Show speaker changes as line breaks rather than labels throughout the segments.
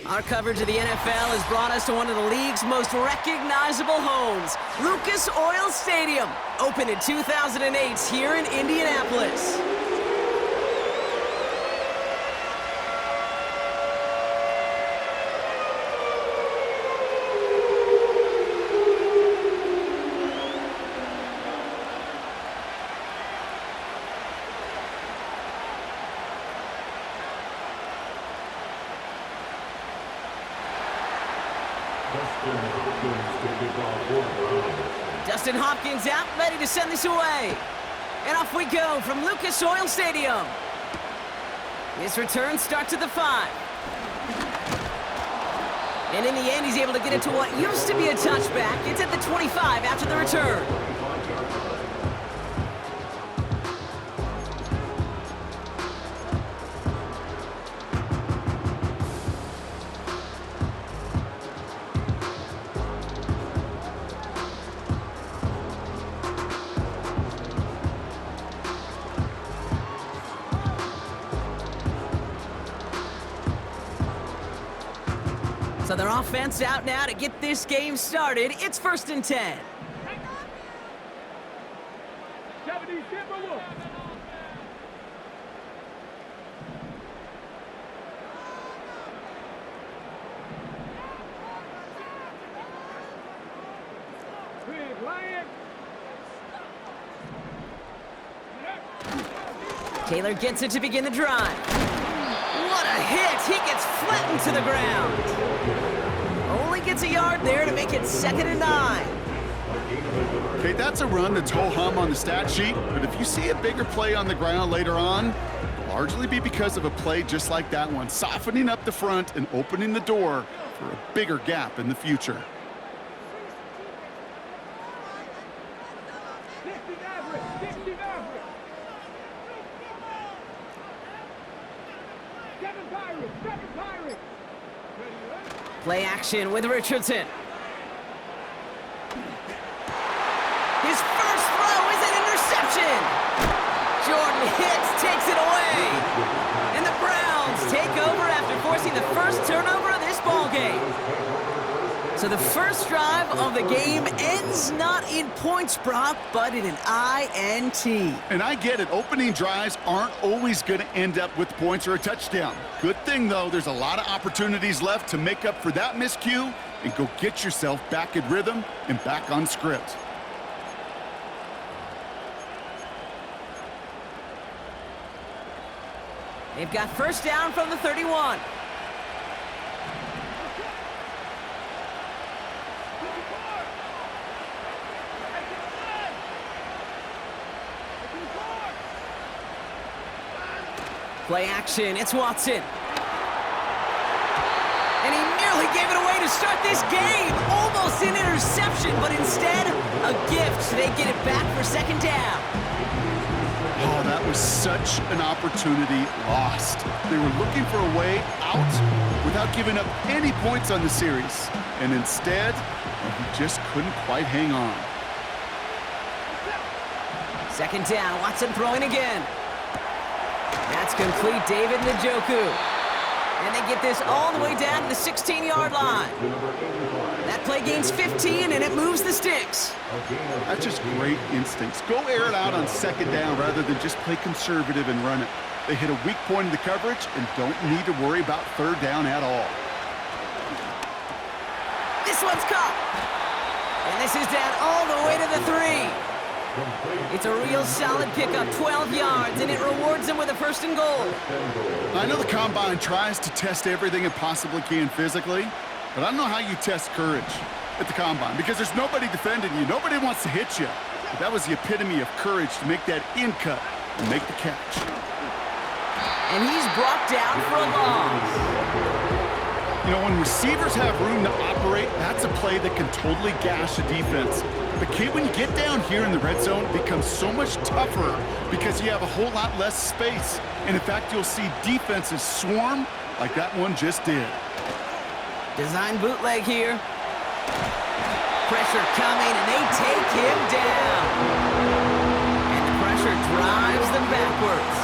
Our coverage of the NFL has brought us to one of the league's most recognizable homes, Lucas Oil Stadium, opened in 2008 here in Indianapolis. Justin Hopkins out, ready to send this away. And off we go from Lucas Oil Stadium. His return starts at the 5. And in the end, he's able to get it to what used to be a touchback. It's at the 25 after the return. So their offense out now to get this game started. It's 1st and 10. Taylor gets it to begin the drive. What a hit! He gets flattened to the ground. Only gets a yard there to make it 2nd and 9.
Okay, that's a run that's ho-hum on the stat sheet, but if you see a bigger play on the ground later on, it'll largely be because of a play just like that one, softening up the front and opening the door for a bigger gap in the future.
Play action with Richardson. His first throw is an interception. Jordan Hicks takes it away. And the Browns take over after forcing the first turnover of this ballgame. So the first drive of the game ends not in points, Brock, but in an INT.
And I get it. Opening drives aren't always going to end up with points or a touchdown. Good thing, though, there's a lot of opportunities left to make up for that miscue and go get yourself back in rhythm and back on script.
They've got first down from the 31. Play action, it's Watson. And he nearly gave it away to start this game. Almost an interception, but instead, a gift. They get it back for 2nd down.
Oh, that was such an opportunity lost. They were looking for a way out without giving up any points on the series. And instead, he just couldn't quite hang on.
2nd down, Watson throwing again. That's complete, David Njoku. And they get this all the way down to the 16-yard line. That play gains 15, and it moves the sticks.
That's just great instincts. Go air it out on 2nd down rather than just play conservative and run it. They hit a weak point in the coverage and don't need to worry about 3rd down at all.
This one's caught. And this is down all the way to the 3. It's a real solid pickup, 12 yards, and it rewards them with a 1st and goal.
I know the Combine tries to test everything it possibly can physically, but I don't know how you test courage at the Combine because there's nobody defending you. Nobody wants to hit you. But that was the epitome of courage to make that in cut and make the catch.
And he's brought down for a loss.
You know, when receivers have room to operate, that's a play that can totally gash a defense. But, Kate, when you get down here in the red zone, it becomes so much tougher because you have a whole lot less space. And, in fact, you'll see defenses swarm like that one just did.
Design bootleg here. Pressure coming, and they take him down. And the pressure drives them backwards.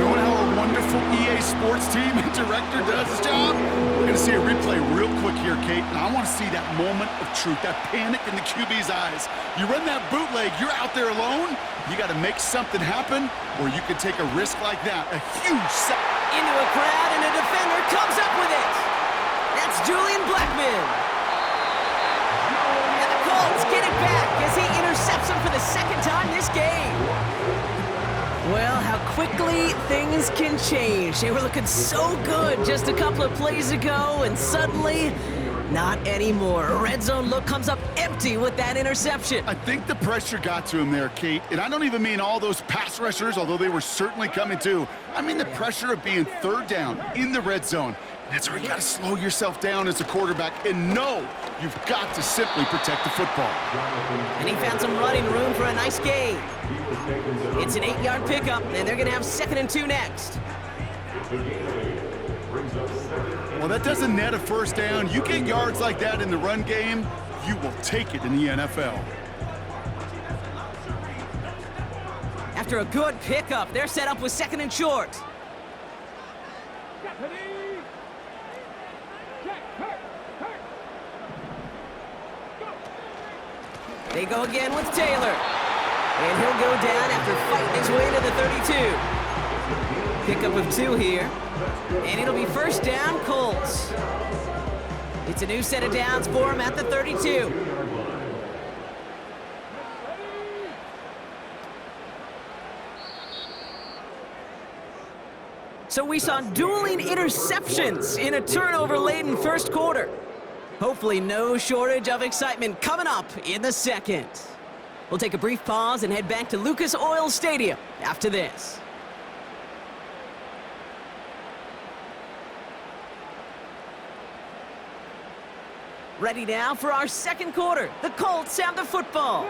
Knowing how a wonderful EA sports team and director does his job. We're going to see a replay real quick here, Kate, and I want to see that moment of truth, that panic in the QB's eyes. You run that bootleg, you're out there alone. You got to make something happen, or you can take a risk like that. A huge sack.
Into a crowd, and a defender comes up with it. That's Julian Blackman. And the Colts get it back as he intercepts him for the second time this game. Well, how quickly things can change. They were looking so good just a couple of plays ago, and suddenly, not anymore. A red zone look comes up empty with that interception.
I think the pressure got to him there, Kate. And I don't even mean all those pass rushers, although they were certainly coming too. I mean the pressure of being third down in the red zone. That's where you got to slow yourself down as a quarterback and know you've got to simply protect the football.
And he found some running room for a nice gain. It's an 8-yard pickup, and they're going to have 2nd and 2 next.
Well, that doesn't net a first down. You get yards like that in the run game, you will take it in the NFL.
After a good pickup, they're set up with 2nd and short. They go again with Taylor. And he'll go down after fighting his way to the 32. Pickup of 2 here. And it'll be first down, Colts. It's a new set of downs for him at the 32. So we saw dueling interceptions in a turnover-laden first quarter. Hopefully no shortage of excitement coming up in the second. We'll take a brief pause and head back to Lucas Oil Stadium after this. Ready now for our second quarter. The Colts have the football.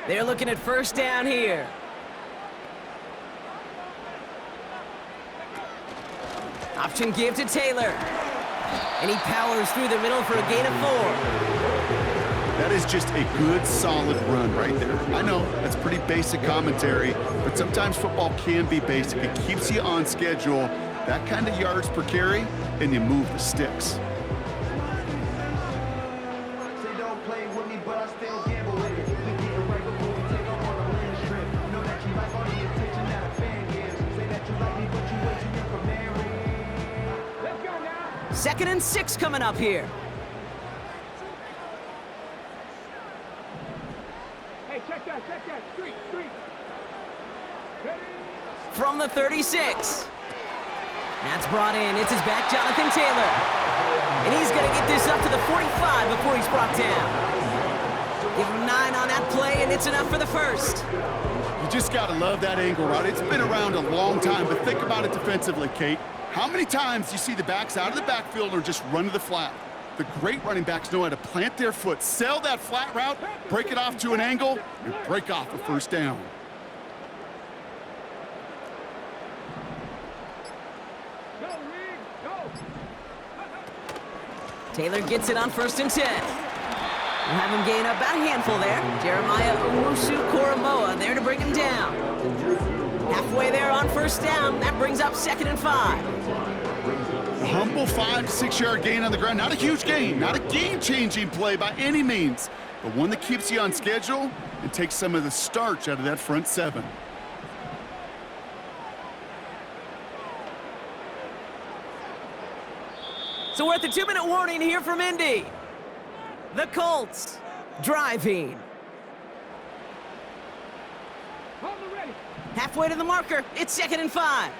They're looking at first down here. Option give to Taylor. And he powers through the middle for a gain of 4.
That is just a good, solid run right there. I know, that's pretty basic commentary, but sometimes football can be basic. It keeps you on schedule, that kind of yards per carry, and you move the sticks.
Second and 6 coming up here.
Hey, check that, street.
From the 36. That's brought in. It's his back, Jonathan Taylor. And he's going to get this up to the 45 before he's brought down. Give him 9 on that play, and it's enough for the first.
You just got to love that angle route. It's been around a long time, but think about it defensively, Kate. How many times do you see the backs out of the backfield or just run to the flat? The great running backs know how to plant their foot, sell that flat route, break it off to an angle, and break off a first down.
Taylor gets it on 1st and 10. We'll have him gain about a handful there. Jeremiah Owusu-Koramoah there to bring him down. Halfway there on first down. That brings up 2nd and 5.
A humble 5 to 6 yard gain on the ground. Not a huge gain, not a game-changing play by any means, but one that keeps you on schedule and takes some of the starch out of that front 7.
So we're at the 2-minute warning here from Indy. The Colts driving. Halfway to the marker. It's 2nd and 5.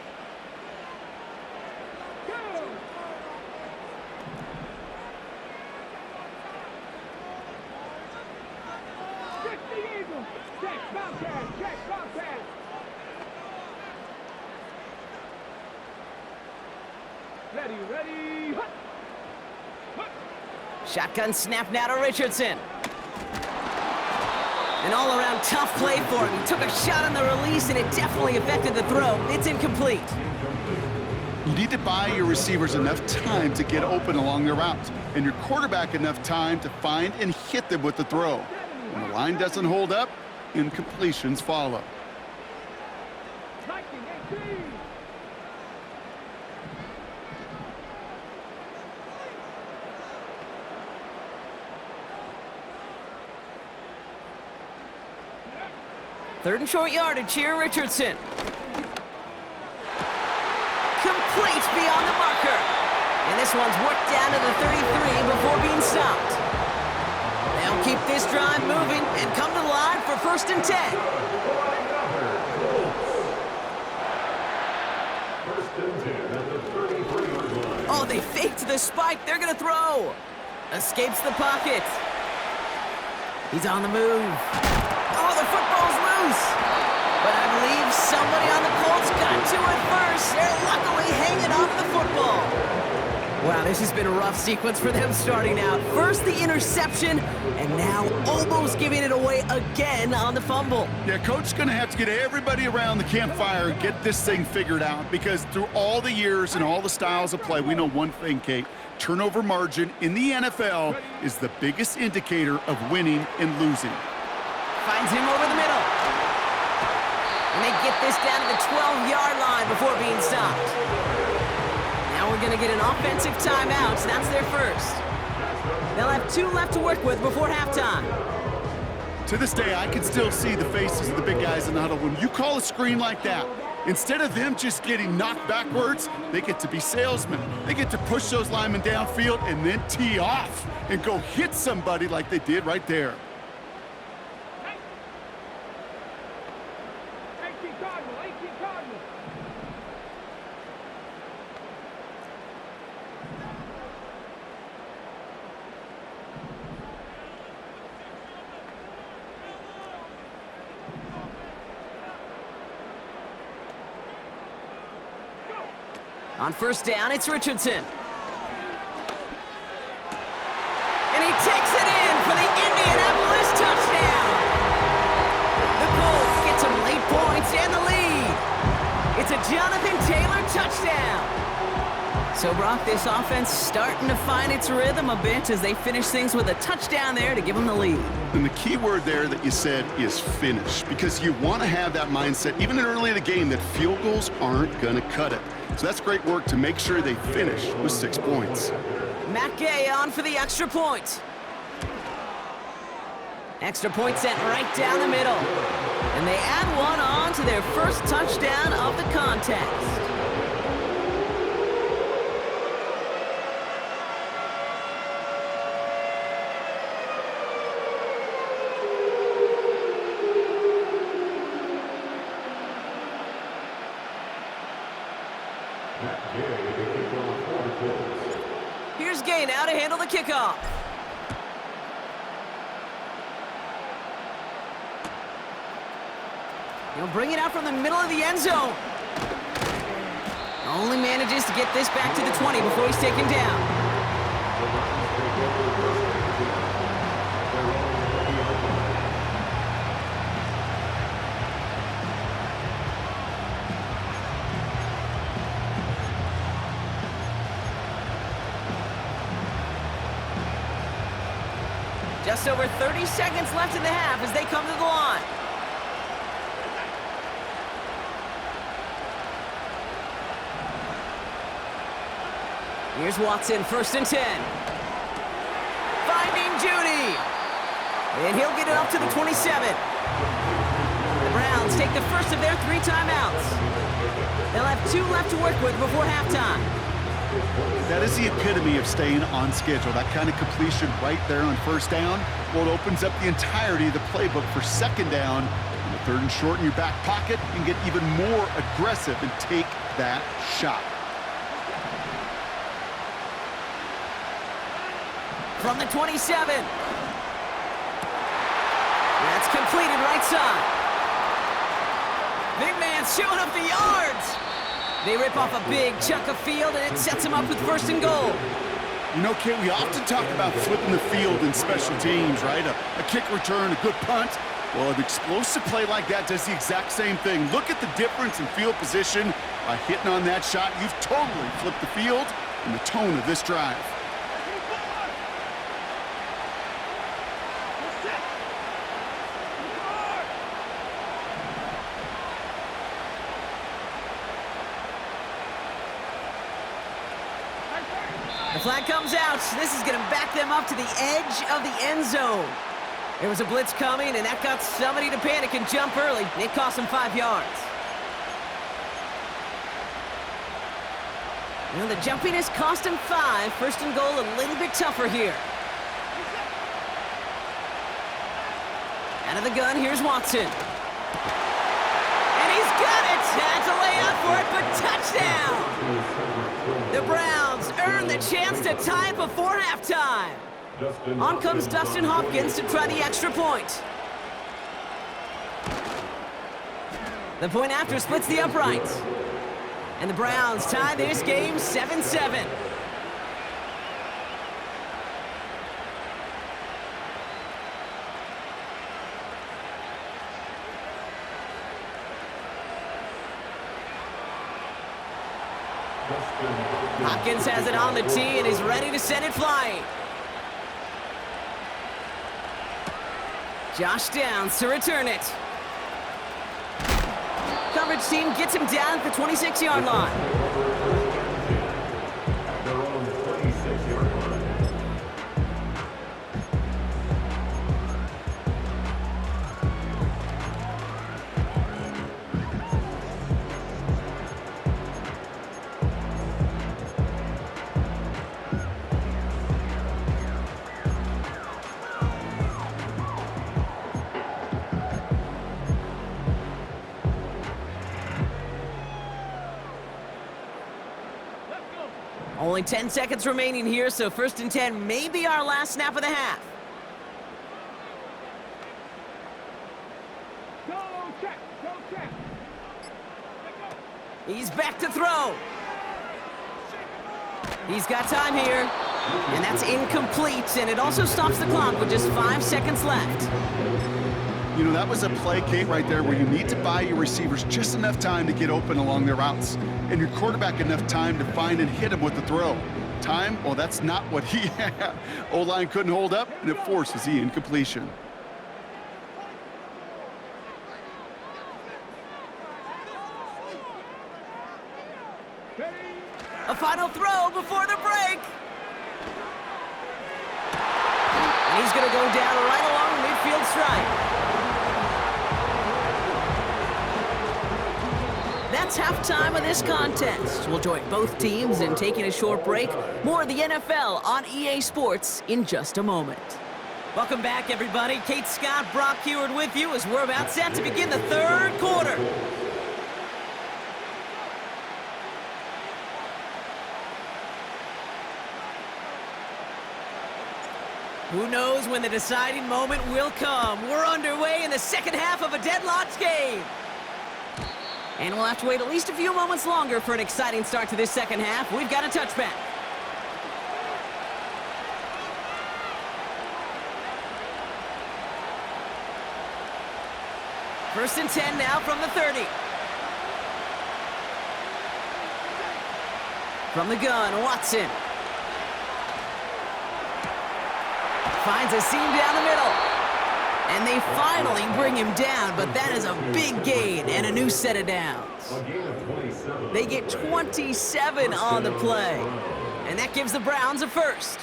Ready.
Shotgun snap now to Richardson. An all-around tough play for him. He took a shot on the release, and it definitely affected the throw. It's incomplete.
You need to buy your receivers enough time to get open along their routes, and your quarterback enough time to find and hit them with the throw. When the line doesn't hold up, incompletions follow.
Third and short yardage here, Richardson. Complete beyond the marker. And this one's worked down to the 33 before being stopped. They'll keep this drive moving and come to the line for 1st and 10. Oh, they faked the spike. They're going to throw. Escapes the pocket. He's on the move. Oh, the football's loose. But I believe somebody on the Colts got to it first. They're luckily hanging off the football. Wow, this has been a rough sequence for them starting out. First the interception, and now almost giving it away again on the fumble.
Yeah, Coach's going to have to get everybody around the campfire and get this thing figured out, because through all the years and all the styles of play, we know one thing, Kate. Turnover margin in the NFL is the biggest indicator of winning and losing.
Finds him over the middle. And they get this down to the 12-yard line before being stopped. Now we're going to get an offensive timeout, so that's their first. They'll have 2 left to work with before halftime.
To this day, I can still see the faces of the big guys in the huddle. When you call a screen like that, instead of them just getting knocked backwards, they get to be salesmen. They get to push those linemen downfield and then tee off and go hit somebody like they did right there.
On 1st down, it's Richardson. And he takes it in for the Indianapolis touchdown. The Colts get some late points and the lead. It's a Jonathan Taylor touchdown. So, Brock, this offense starting to find its rhythm a bit as they finish things with a touchdown there to give them the lead.
And the key word there that you said is finish, because you want to have that mindset, even early in the game, that field goals aren't going to cut it. So that's great work to make sure they finish with 6 points.
Matt Gay on for the extra point. Extra point sent right down the middle. And they add one on to their first touchdown of the contest. Here's Gay now to handle the kickoff. He'll bring it out from the middle of the end zone. Only manages to get this back to the 20 before he's taken down. Just over 30 seconds left in the half as they come to the line. Here's Watson, 1st and 10. Finding Judy. And he'll get it up to the 27. The Browns take the first of their 3 timeouts. They'll have 2 left to work with before halftime.
That is the epitome of staying on schedule. That kind of completion right there on 1st down. Well, it opens up the entirety of the playbook for 2nd down. And the 3rd and short in your back pocket and get even more aggressive and take that shot.
From the 27. That's completed right side. Big man's showing up the yards. They rip off a big chunk of field, and it sets them up with 1st and goal.
You know, Kate, we often talk about flipping the field in special teams, right? A kick return, a good punt. Well, an explosive play like that does the exact same thing. Look at the difference in field position. By hitting on that shot, you've totally flipped the field and the tone of this drive.
The flag comes out. This is going to back them up to the edge of the end zone. There was a blitz coming, and that got somebody to panic and jump early. It cost him 5 yards. Well, the jumpiness cost him 5. First and goal, a little bit tougher here. Out of the gun, here's Watson. And he's got it! Had to lay out for it, but touchdown! The Browns earn the chance to tie it before halftime. On comes Dustin Hopkins to try the extra point. The point after splits the uprights. And the Browns tie this game 7-7. Hopkins has it on the tee and is ready to send it flying. Josh Downs to return it. Coverage team gets him down at the 26-yard line. Only 10 seconds remaining here, so 1st and 10 may be our last snap of the half.
Go check, go check.
He's back to throw. He's got time here, and that's incomplete, and it also stops the clock with just 5 seconds left.
You know, that was a play, Kate, right there where you need to buy your receivers just enough time to get open along their routes, and your quarterback enough time to find and hit him with the throw. Time, well, that's not what he had. O-line couldn't hold up, and it forces the incompletion.
A final throw before the break. And he's going to go down right along the midfield stripe. That's halftime of this contest. We'll join both teams in taking a short break. More of the NFL on EA Sports in just a moment. Welcome back, everybody. Kate Scott, Brock Heward with you as we're about set to begin the third quarter. Who knows when the deciding moment will come? We're underway in the second half of a deadlocked game. And we'll have to wait at least a few moments longer for an exciting start to this second half. We've got a touchback. First and 10 now from the 30. From the gun, Watson. Finds a seam down the middle. And they finally bring him down, but that is a big gain and a new set of downs. They get 27 on the play, and that gives the Browns a first.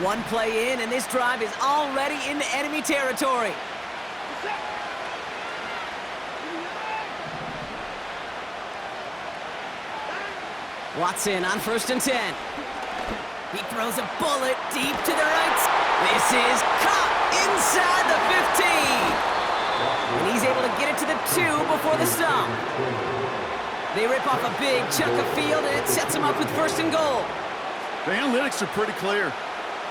One play in, and this drive is already into enemy territory. Watson on 1st and 10. He throws a bullet deep to the right. This is caught inside the 15. And he's able to get it to the 2 before the stop. They rip off a big chunk of field, and it sets them up with 1st and goal.
The analytics are pretty clear.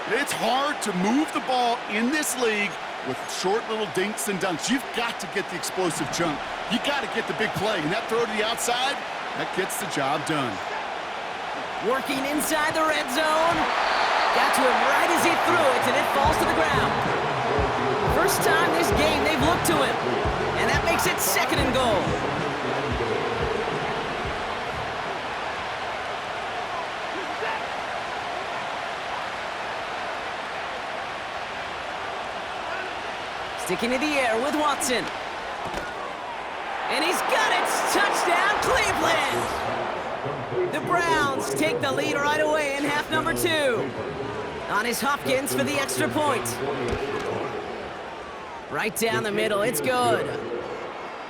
It's hard to move the ball in this league with short little dinks and dunks. You've got to get the explosive chunk. You got to get the big play, and that throw to the outside, that gets the job done.
Working inside the red zone. Got to him right as he threw it, and it falls to the ground. First time this game they've looked to him, and that makes it 2nd and goal. Sticking to the air with Watson. And he's got it! Touchdown, Cleveland! The Browns take the lead right away in half number 2. On his Hopkins for the extra point. Right down the middle, it's good.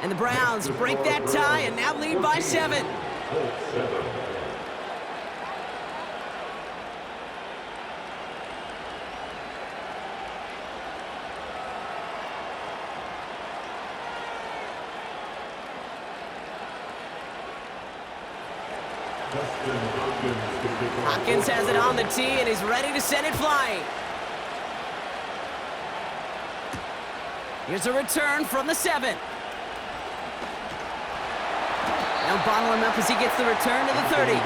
And the Browns break that tie and now lead by 7. Hopkins has it on the tee and is ready to send it flying. Here's a return from the 7. They'll bottle him up as he gets the return to the 30.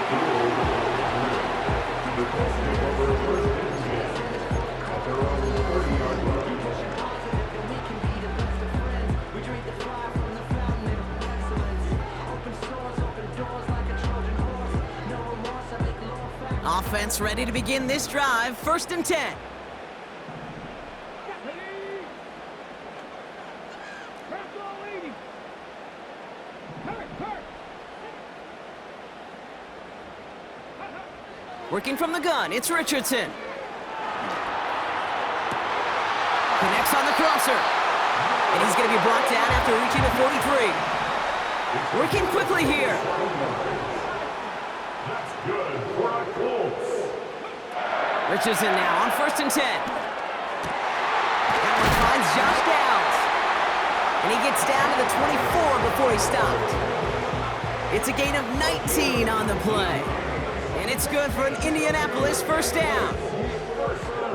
Offense ready to begin this drive. 1st and 10. Working from the gun, it's Richardson. Connects on the crosser. And he's going to be brought down after reaching the 43. Working quickly here. Richardson now on 1st and 10. That one finds Josh Downs. And he gets down to the 24 before he stopped. It's a gain of 19 on the play. And it's good for an Indianapolis 1st down.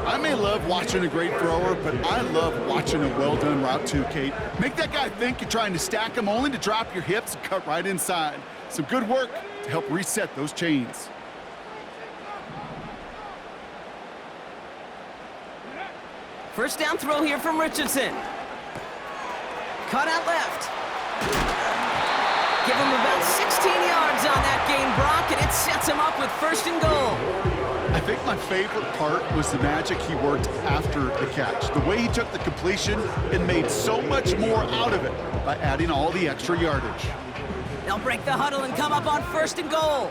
I may love watching a great thrower, but I love watching a well-done route too, Kate. Make that guy think you're trying to stack him only to drop your hips and cut right inside. Some good work to help reset those chains.
First down throw here from Richardson. Cut out left. Give him about 16 yards on that gain, Brock, and it sets him up with 1st and goal.
I think my favorite part was the magic he worked after the catch. The way he took the completion and made so much more out of it by adding all the extra yardage.
They'll break the huddle and come up on 1st and goal.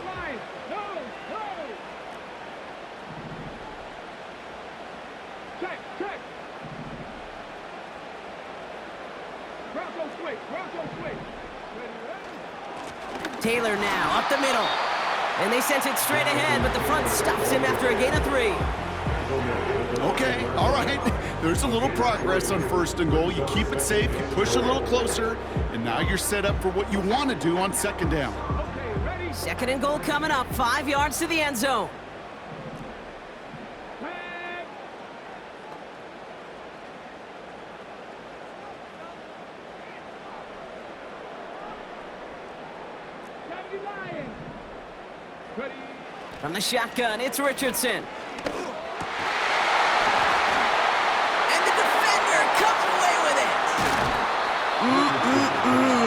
Check. Broncos quick.
Taylor now up the middle. And they sent it straight ahead, but the front stops him after a gain of 3.
Okay, all right. There's a little progress on 1st and goal. You keep it safe, you push a little closer, and now you're set up for what you want to do on 2nd down.
Okay, ready?
2nd and goal coming up, 5 yards to the end zone.
Flag. Lions. Ready?
From the shotgun, it's Richardson. And the defender comes away with it.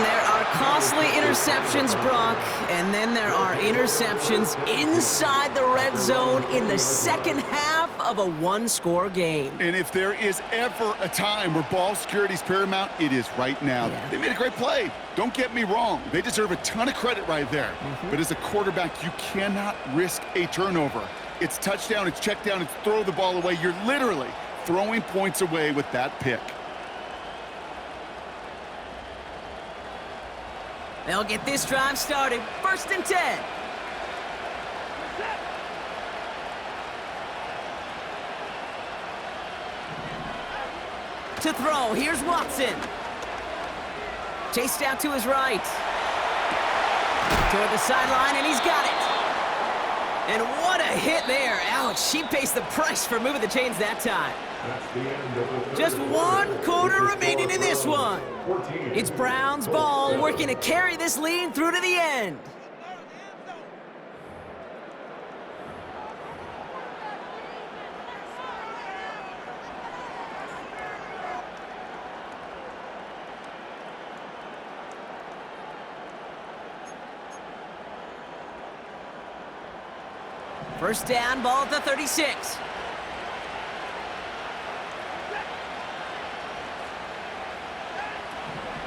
There are costly interceptions, Brock, and then there are interceptions inside the red zone in the 2nd half of a 1-score game.
And if there is ever a time where ball security is paramount, it is right now.
Yeah.
They made a great play. Don't get me wrong. They deserve a ton of credit right there. But as a quarterback, you cannot risk a turnover. It's touchdown, it's check down, it's throw the ball away. You're literally throwing points away with that pick.
They'll get this drive started. 1st and 10. To throw, here's Watson. Chased out to his right. Toward the sideline, and he's got it. And what a hit there. Ouch, she pays the price for moving the chains that time. Just 1 quarter remaining in this one. It's Browns ball, working to carry this lead through to the end. First down, ball at the 36.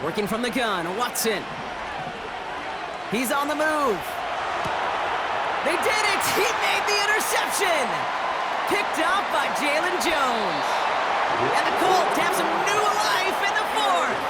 Working from the gun, Watson. He's on the move. They did it! He made the interception! Picked off by Jalen Jones. And the Colts have some new life in the fourth.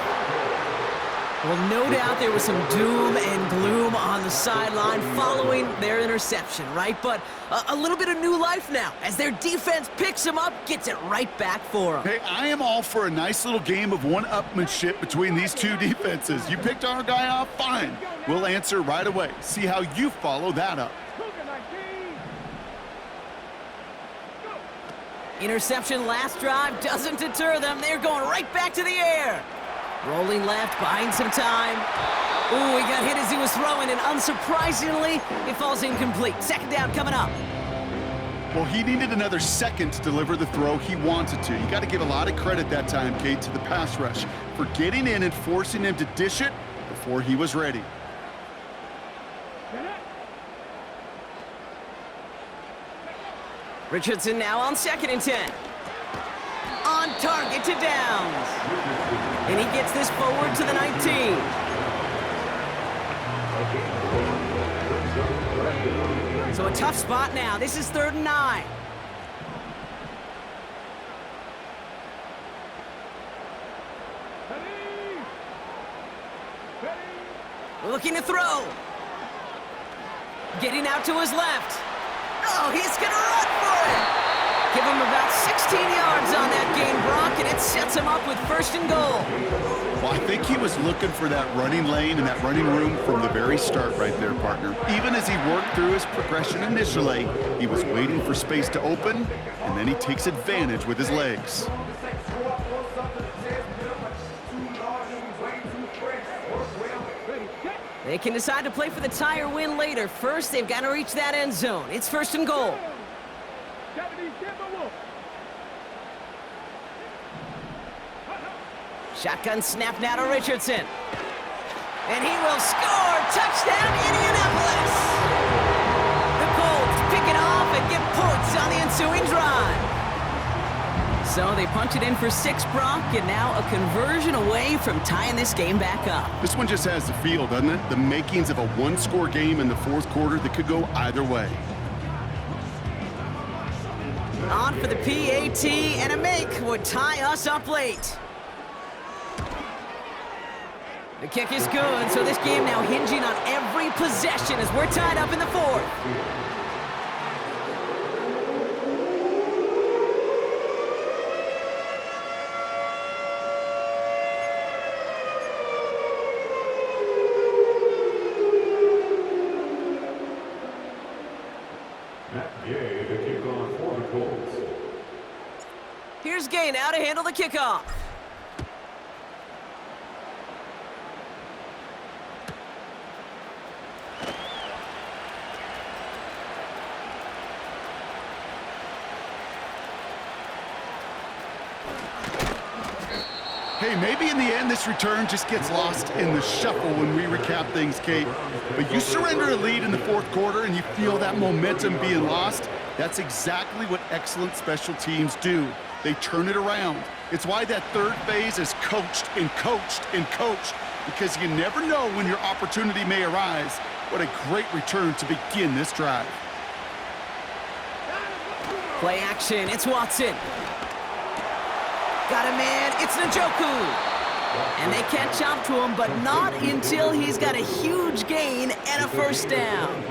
Well, no doubt there was some doom and gloom on the sideline following their interception, right? But a little bit of new life now as their defense picks them up, gets it right back for them.
Hey, I am all for a nice little game of one-upmanship between these two defenses. You picked our guy off, fine. We'll answer right away. See how you follow that up.
Interception last drive doesn't deter them. They're going right back to the air. Rolling left, buying some time. Ooh, he got hit as he was throwing, and unsurprisingly, it falls incomplete. Second down coming up.
Well, he needed another second to deliver the throw he wanted to. You got to give a lot of credit that time, Kate, to the pass rush for getting in and forcing him to dish it before he was ready.
Richardson now on 2nd and 10. On target to Downs. And he gets this forward to the 19. So a tough spot now. This is 3rd and 9. Looking to throw. Getting out to his left. Oh, he's going to run for it. Give him about 16 yards on that gain, Brock, and it sets him up with 1st and goal.
Well, I think he was looking for that running lane and that running room from the very start right there, partner. Even as he worked through his progression initially, he was waiting for space to open, and then he takes advantage with his legs.
They can decide to play for the tie or win later. First, they've got to reach that end zone. It's 1st and goal. Shotgun snap now to Richardson. And he will score! Touchdown, Indianapolis! The Colts pick it off and get points on the ensuing drive. So they punch it in for 6, Brock, and now a conversion away from tying this game back up.
This one just has the feel, doesn't it? The makings of a one-score game in the 4th quarter that could go either way.
On for the PAT, and a make would tie us up late. The kick is good, so this game now hinging on every possession as we're tied up in the 4th. Here's Gay now to handle the kickoff.
Hey, maybe in the end this return just gets lost in the shuffle when we recap things, Kate. But you surrender a lead in the 4th quarter and you feel that momentum being lost. That's exactly what excellent special teams do. They turn it around. It's why that 3rd phase is coached and coached and coached, because you never know when your opportunity may arise. What a great return to begin this drive.
Play action, it's Watson. Got a man, it's Njoku. And they catch up to him, but not until he's got a huge gain and a 1st down.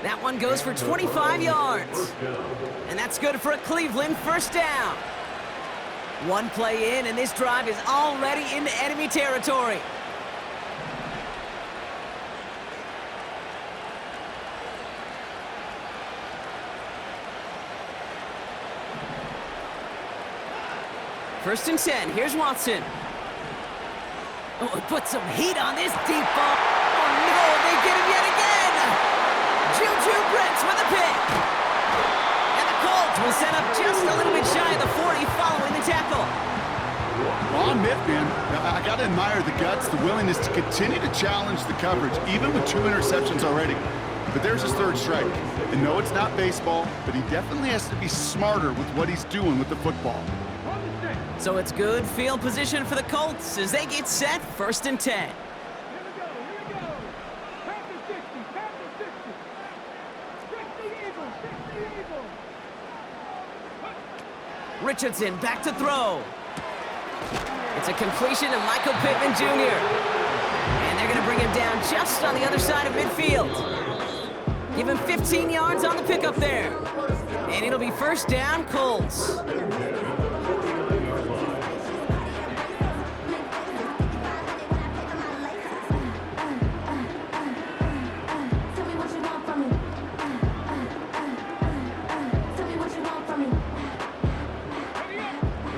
That one goes for 25 yards. And that's good for a Cleveland 1st down. One play in, and this drive is already into enemy territory. First and 10, here's Watson. Oh, put some heat on this deep ball. Oh no, they get him yet again! Juju Brents with a pick. And the Colts will set up just a little bit shy of the 40 following the tackle.
Well, I'll admit, man, I got to admire the guts, the willingness to continue to challenge the coverage, even with 2 interceptions already. But there's his 3rd strike. And no, it's not baseball, but he definitely has to be smarter with what he's doing with the football.
So it's good field position for the Colts as they get set 1st and 10.
Here we go, here we go. Pass the 60, pass the 60. 60 Eagles, 60 Eagles.
Richardson back to throw. It's a completion to Michael Pittman Jr. And they're going to bring him down just on the other side of midfield. Give him 15 yards on the pickup there. And it'll be 1st down, Colts.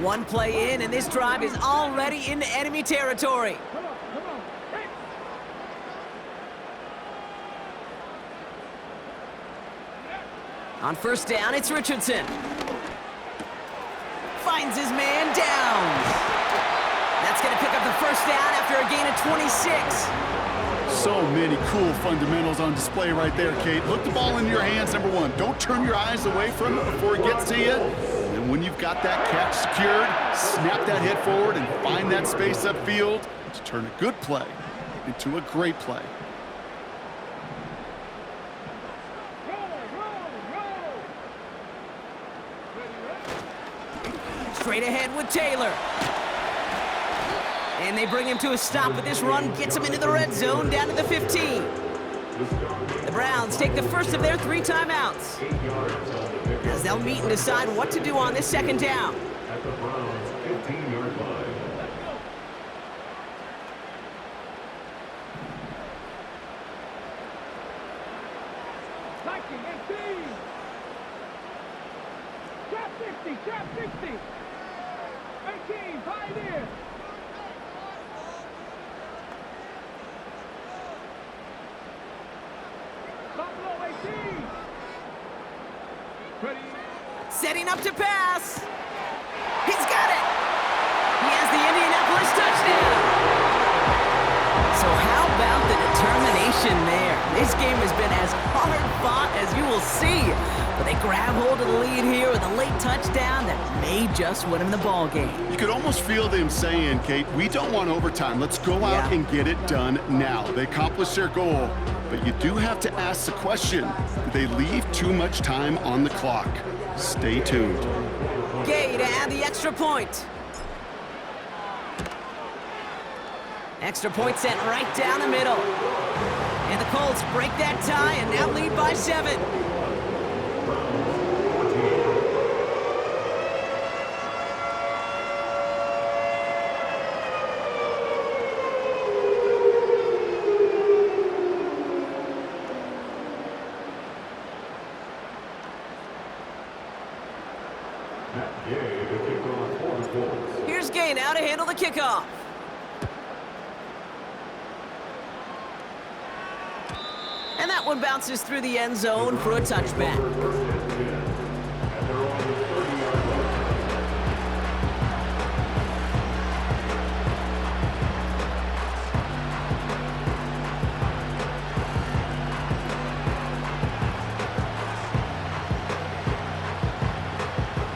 One play in, and this drive is already into enemy territory.
Come on, come on. Hey.
On 1st down, it's Richardson. Finds his man down. That's going to pick up the 1st down after a gain of 26.
So many cool fundamentals on display right there, Kate. Look the ball in your hands, number one. Don't turn your eyes away from it before it gets to you. And when you've got that catch secured, snap that head forward and find that space upfield to turn a good play into a great play.
Straight ahead with Taylor. And they bring him to a stop with this run, gets him into the red zone, down to the 15. The Browns take the first of their 3 timeouts, as they'll meet and decide what to do on this 2nd down.
At the Browns' 15-yard line.
Liking 18. Trap 60, trap 60. 18, Pioneer. Buffalo 18. Ready.
Setting up to pass. He's got it. He has the Indianapolis touchdown. So how about the determination there? This game has been as hard fought as you will see. But they grab hold of the lead here with a late touchdown that may just win them the ball game.
You could almost feel them saying, Kate, we don't want overtime. Let's go out and get it done now. They accomplished their goal, but you do have to ask the question, did they leave too much time on the clock? Stay tuned.
Gay to add the extra point. Extra point sent right down the middle. And the Colts break that tie and now lead by 7. Here's Gay now to handle the kickoff. And that one bounces through the end zone for a touchback.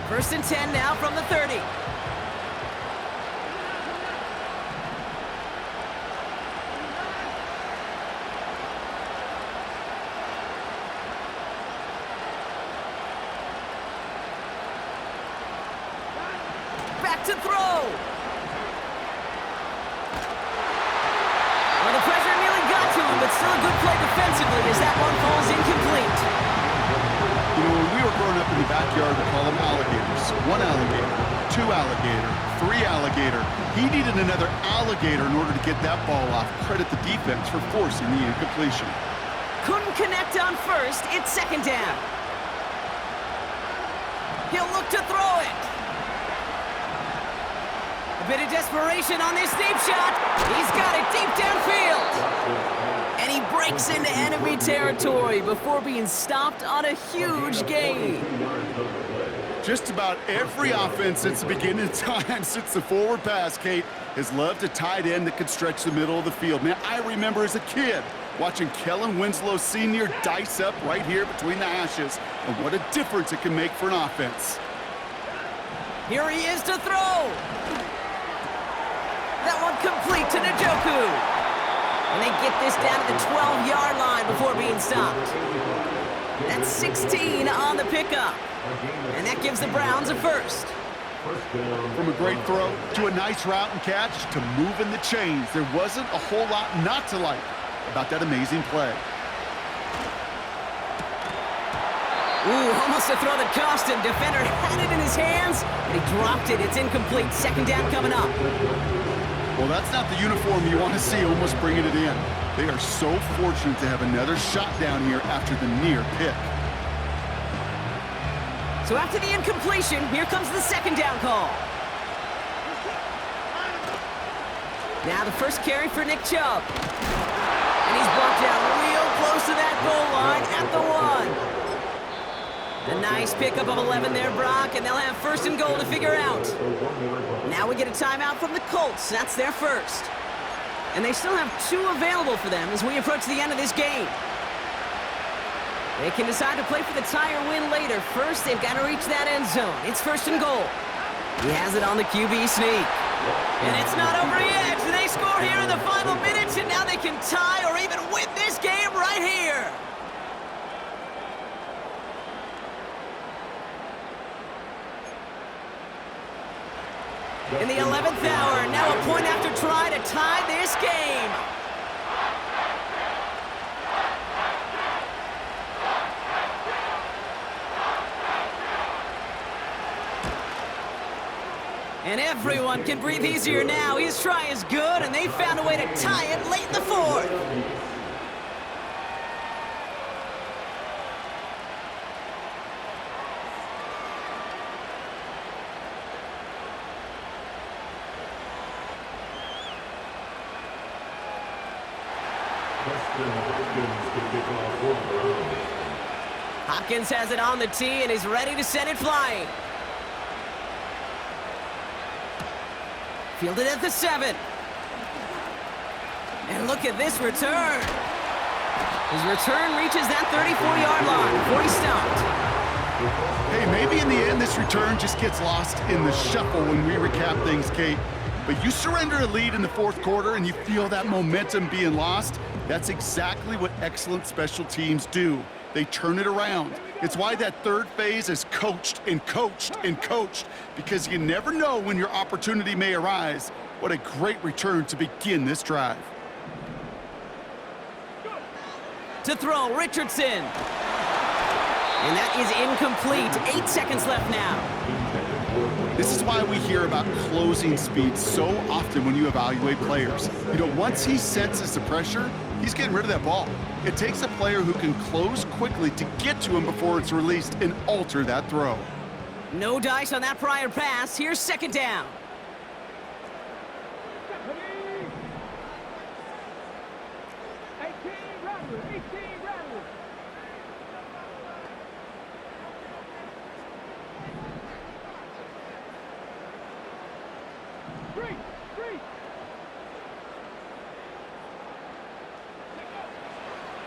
First and 10 now from the 30. Back to throw. Well, the pressure nearly got to him, but still a good play defensively as that one falls incomplete.
You know, when we were growing up in the backyard, we call them alligators. 1 alligator, 2 alligator, 3 alligator. He needed another alligator in order to get that ball off. Credit the defense for forcing the incompletion.
Couldn't connect on first. It's 2nd down. He'll look to throw it. A bit of desperation on this deep shot. He's got it deep downfield. And he breaks into enemy territory before being stopped on a huge gain.
Just about every offense since the beginning of time, since the forward pass, Kate, has loved a tight end that could stretch the middle of the field. Man, I remember as a kid watching Kellen Winslow Sr. dice up right here between the hashes, and what a difference it can make for an offense.
Here he is to throw. That one complete to Njoku. And they get this down to the 12-yard line before being stopped. That's 16 on the pickup. And that gives the Browns a first.
From a great throw to a nice route and catch to moving the chains, there wasn't a whole lot not to like about that amazing play.
Ooh, almost a throw that cost him. Defender had it in his hands, but he dropped it. It's incomplete. Second down coming up.
Well, that's not the uniform you want to see almost bringing it in. They are so fortunate to have another shot down here after the near pick.
So after the incompletion, here comes the second down call. Now the first carry for Nick Chubb. And he's brought down real close to that goal line at the 1. A nice pickup of 11 there, Brock, and they'll have first and goal to figure out. Now we get a timeout from the Colts. That's their first. And they still have 2 available for them as we approach the end of this game. They can decide to play for the tie or win later. First, they've got to reach that end zone. It's first and goal. He has it on the QB sneak. And it's not over yet. They score here in the final minutes, and now they can tie or even win this game right here. In the 11th hour, now a point after try to tie this game. And everyone can breathe easier now. His try is good, and they found a way to tie it late in the 4th. Hopkins has it on the tee and is ready to send it flying. Fielded at the 7. And look at this return. His return reaches that 34-yard line before he stopped.
Hey, maybe in the end this return just gets lost in the shuffle when we recap things, Kate. But you surrender a lead in the 4th quarter and you feel that momentum being lost. That's exactly what excellent special teams do. They turn it around. It's why that third phase is coached and coached and coached, because you never know when your opportunity may arise. What a great return to begin this drive.
To throw, Richardson. And that is incomplete. 8 seconds left now.
This is why we hear about closing speed so often when you evaluate players. You know, once he senses the pressure, he's getting rid of that ball. It takes a player who can close quickly to get to him before it's released and alter that throw.
No dice on that prior pass. Here's second down.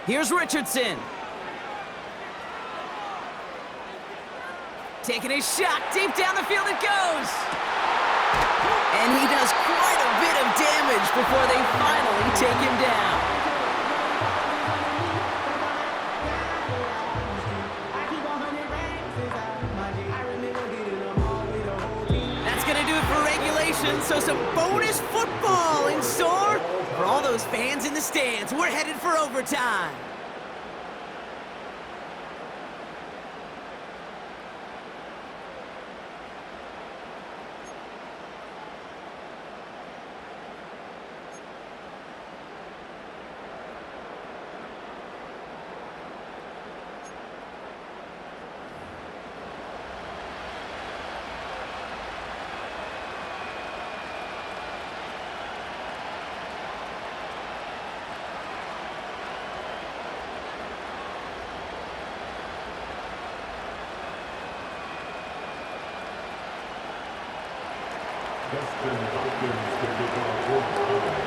Here's Richardson. Taking a shot, deep down the field it goes. And he does quite a bit of damage before they finally take him down. That's gonna do it for regulation, so some bonus football in store. For all those fans in the stands, we're headed for overtime.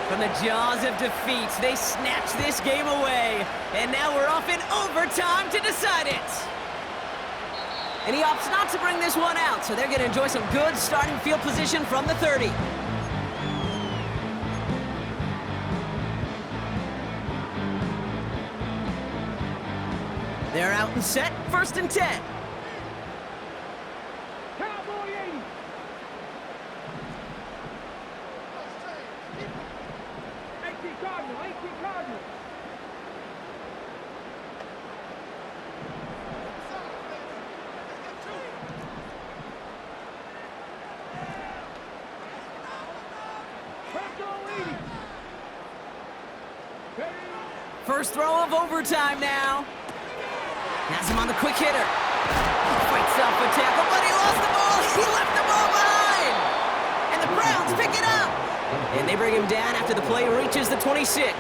From the jaws of defeat, they snatch this game away. And now we're off in overtime to decide it. And he opts not to bring this one out, so they're going to enjoy some good starting field position from the 30. They're out and set, 1st and 10.
Cowboy 80. Cardinal, 18 Cardinal.
First throw of overtime now. Has him on the quick hitter. Fights off a tackle, but he lost the ball. He left the ball behind. And the Browns pick it up. And they bring him down after the play reaches the 26.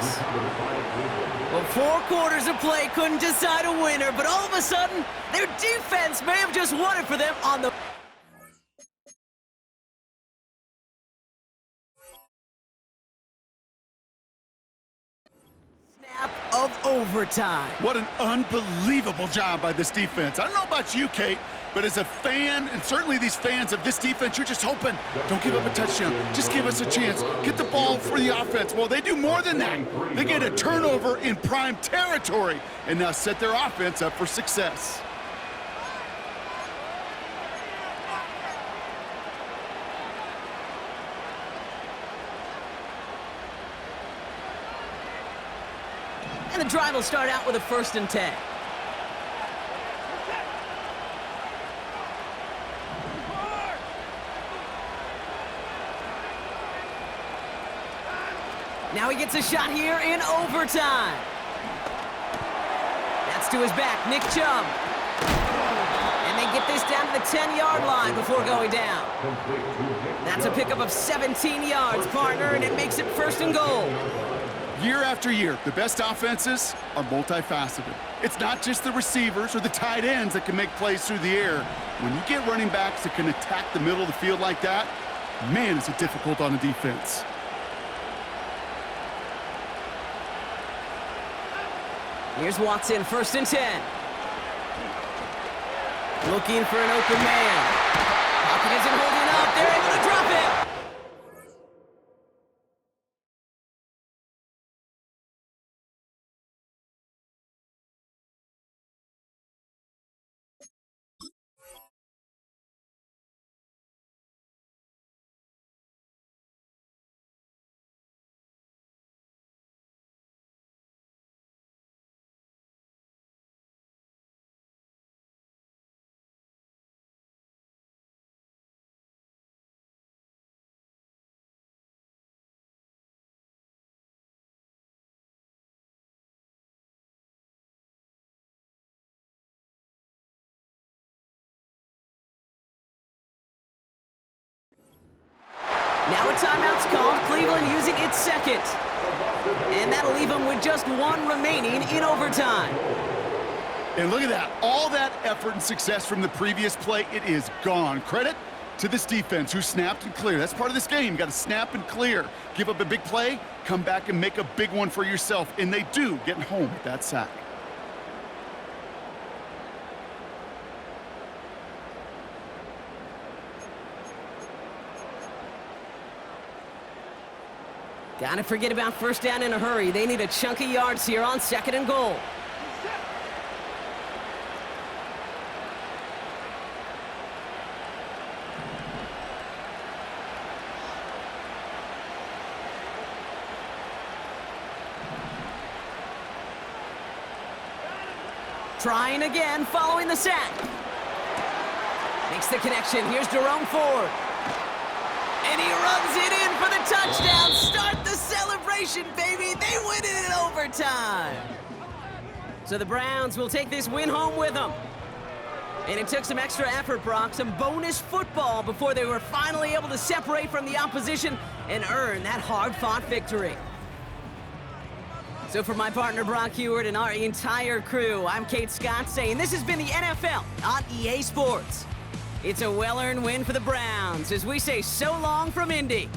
Well, 4 quarters of play couldn't decide a winner, but all of a sudden, their defense may have just won it for them on the... of overtime.
What an unbelievable job by this defense. I don't know about you, Kate, but as a fan, and certainly these fans of this defense, you're just hoping, don't give up a touchdown. Just give us a chance. Get the ball for the offense. Well, they do more than that. They get a turnover in prime territory and now set their offense up for success.
And the drive will start out with a 1st and 10. Now he gets a shot here in overtime. That's to his back, Nick Chubb. And they get this down to the 10-yard line before going down. That's a pickup of 17 yards, partner, and it makes it 1st and goal.
Year after year, the best offenses are multifaceted. It's not just the receivers or the tight ends that can make plays through the air. When you get running backs that can attack the middle of the field like that, man, is it difficult on the defense.
Here's Watson, 1st and 10. Looking for an open man. Pocket isn't holding up. They're able to drop it. Now a timeout's called, Cleveland using its 2nd. And that'll leave them with just 1 remaining in overtime.
And look at that. All that effort and success from the previous play, it is gone. Credit to this defense who snapped and cleared. That's part of this game. You got to snap and clear. Give up a big play, come back and make a big one for yourself. And they do, getting home with that sack.
Gotta forget about 1st down in a hurry. They need a chunk of yards here on 2nd and goal. Trying again, following the sack. Makes the connection. Here's Jerome Ford. And he runs it in for the touchdown. Start the celebration, baby. They win it in overtime. So the Browns will take this win home with them. And it took some extra effort, Brock, some bonus football before they were finally able to separate from the opposition and earn that hard-fought victory. So for my partner, Brock Heward, and our entire crew, I'm Kate Scott saying this has been the NFL on EA Sports. It's a well-earned win for the Browns as we say so long from Indy.